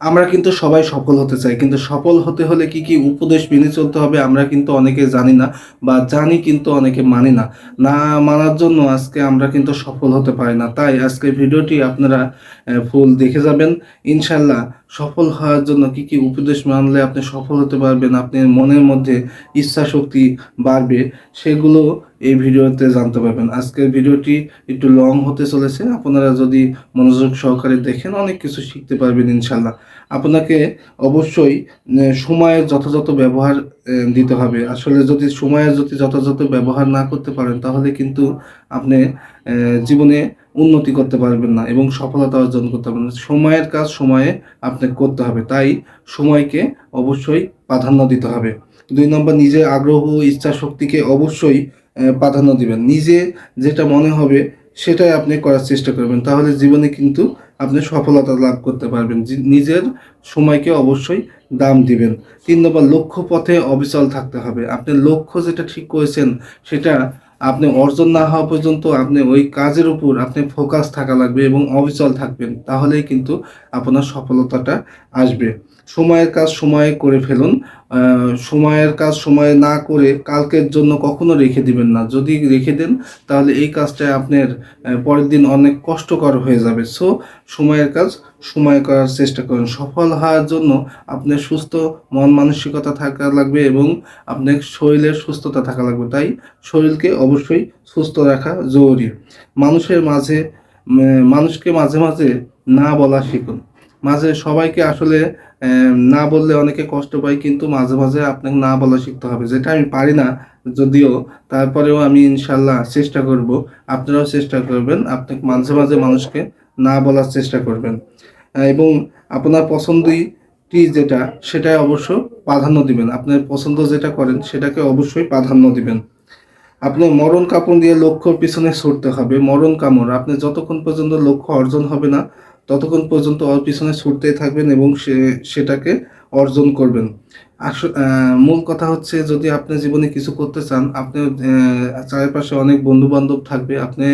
আমরা কিন্তু সবাই সফল হতে চাই, কিন্তু সফল হতে হলে কি কি উপদেশ মেনে চলতে হবে আমরা কিন্তু অনেকে জানি না, বা জানি কিন্তু অনেকে মানি না। না মানার জন্য আজকে আমরা কিন্তু সফল হতে পারি না। তাই আজকের ভিডিওটি আপনারা ফুল দেখে যাবেন। ইনশাল্লাহ সফল হওয়ার জন্য কি কি উপদেশ মানলে আপনি সফল হতে পারবেন, আপনার মনের মধ্যে ইচ্ছা শক্তি বাড়বে, সেগুলো এই ভিডিওতে জানতে পারবেন। আজকের ভিডিওটি একটু লং হতে চলেছে, আপনারা যদি মনোযোগ সহকারে দেখেন অনেক কিছু শিখতে পারবেন ইনশাল্লাহ। আপনাকে অবশ্যই সময়ের যথাযথ ব্যবহার দিতে হবে। আসলে যদি সময়ের যথাযথ ব্যবহার না করতে পারেন তাহলে কিন্তু আপনি জীবনে উন্নতি করতে পারবেন না এবং সফলতা অর্জন করতে পারবেন না। সময়ের কাজ সময়ে আপনাকে করতে হবে, তাই সময়কে অবশ্যই প্রাধান্য দিতে হবে। 2 নম্বর, নিজের আগ্রহ ইচ্ছা শক্তিকে অবশ্যই প্রাধান্য দিবেন। নিজে যেটা মনে হবে সেটাই আপনি করার চেষ্টা করবেন, তাহলে জীবনে কিন্তু আপনি সফলতা লাভ করতে পারবেন। নিজের সময়কে অবশ্যই দাম দিবেন। 3 নম্বর, লক্ষ্য পথে অবিচল থাকতে হবে। আপনি লক্ষ্য যেটা ঠিক করেছেন সেটা আপনি অর্জন না হওয়া পর্যন্ত আপনি ওই কাজের উপর আপনি ফোকাস থাকা লাগবে এবং অবিচল থাকবেন, তাহলেই কিন্তু আপনার সফলতাটা আসবে। সময়ের কাজ সময়ে করে ফেলুন। সময়ের কাজ সময়ে না করে কালকের জন্য কখনো রেখে দিবেন না। যদি রেখে দেন তাহলে এই কাজটা আপনার পরের দিন অনেক কষ্টকর হয়ে যাবে। সো সময়ের কাজ সময় করার চেষ্টা করুন। সফল হওয়ার জন্য আপনার সুস্থ মন মানসিকতা থাকা লাগবে এবং আপনার শরীরের সুস্থতা থাকা লাগবে। তাই শরীরকে অবশ্যই সুস্থ রাখা জরুরি। মানুষের মাঝে মানুষকে মাঝে মাঝে না বলা শিখুন। মাঝে সবাইকে আসলে না বললে অনেকে কষ্ট পায়, কিন্তু মাঝে মাঝে আপনাকে না বলা শিখতে হবে। যেটা আমি পারি না যদিও, তারপরেও আমি ইনশাল্লাহ চেষ্টা করব। আপনারাও চেষ্টা করবেন, আপনাকে মাঝে মাঝে মানুষকে না বলার চেষ্টা করবেন। এবং আপনার পছন্দটি যেটা সেটাই অবশ্য প্রাধান্য দিবেন। আপনার পছন্দ যেটা করেন সেটাকে অবশ্যই প্রাধান্য দিবেন। আপনার মরণ কাপড় দিয়ে লক্ষ্যর পিছনে ছুটতে হবে। মরণ কামড়, আপনি যতক্ষণ পর্যন্ত লক্ষ্য অর্জন হবে না ততক্ষণ পর্যন্ত ওর পিছনে ছুটতেই থাকবেন এবং সেটাকে অর্জন করবেন। মূল কথা হচ্ছে, যদি আপনি জীবনে কিছু করতে চান, আপনি চারপাশে অনেক বন্ধু বান্ধব থাকবে, আপনি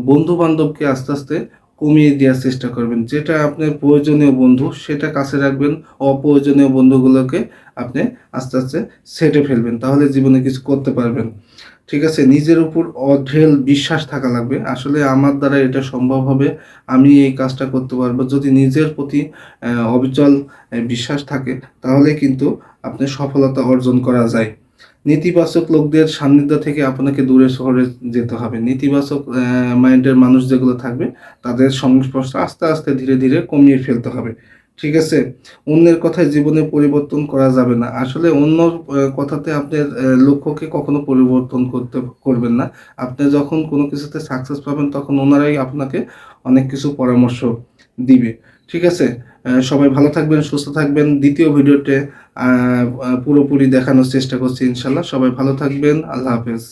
বন্ধু বান্ধবকে আস্তে আস্তে কমিয়ে দেওয়ার চেষ্টা করবেন। যেটা আপনার প্রয়োজনীয় বন্ধু সেটা কাছে রাখবেন, অপ্রয়োজনীয় বন্ধুগুলোকে আপনি আস্তে আস্তে ছেঁটে ফেলবেন, তাহলে জীবনে কিছু করতে পারবেন। ঠিক আছে, নিজের উপর অঢেল বিশ্বাস থাকা লাগবে। আসলে আমার দ্বারা এটা সম্ভব হবে, আমি এই কাজটা করতে পারবো। যদি নিজের প্রতি অবিচল বিশ্বাস থাকে তাহলে কিন্তু আপনি সফলতা অর্জন করা যায়। নেতিবাচক লোকদের সান্নিধ্য থেকে আপনাকে দূরে সরে যেতে হবে। নেতিবাচক মাইন্ডের মানুষ যেগুলো থাকবে তাদের সংস্পর্শ আস্তে আস্তে ধীরে ধীরে কমিয়ে ফেলতে হবে। ঠিক আছে, অন্যের কথায় জীবনে পরিবর্তন করা যাবে না। আসলে অন্য কথাতে আপনার লক্ষ্যকে কখনো পরিবর্তন করবেন না। আপনি যখন কোনো কিছুতে সাকসেস পাবেন তখন ওনারাই আপনাকে অনেক কিছু পরামর্শ দিবে। ঠিক আছে, সবাই ভালো থাকবেন, সুস্থ থাকবেন। দ্বিতীয় ভিডিওতে পুরোপুরি দেখানোর চেষ্টা করছি ইনশাল্লাহ। সবাই ভালো থাকবেন। আল্লাহ হাফেজ।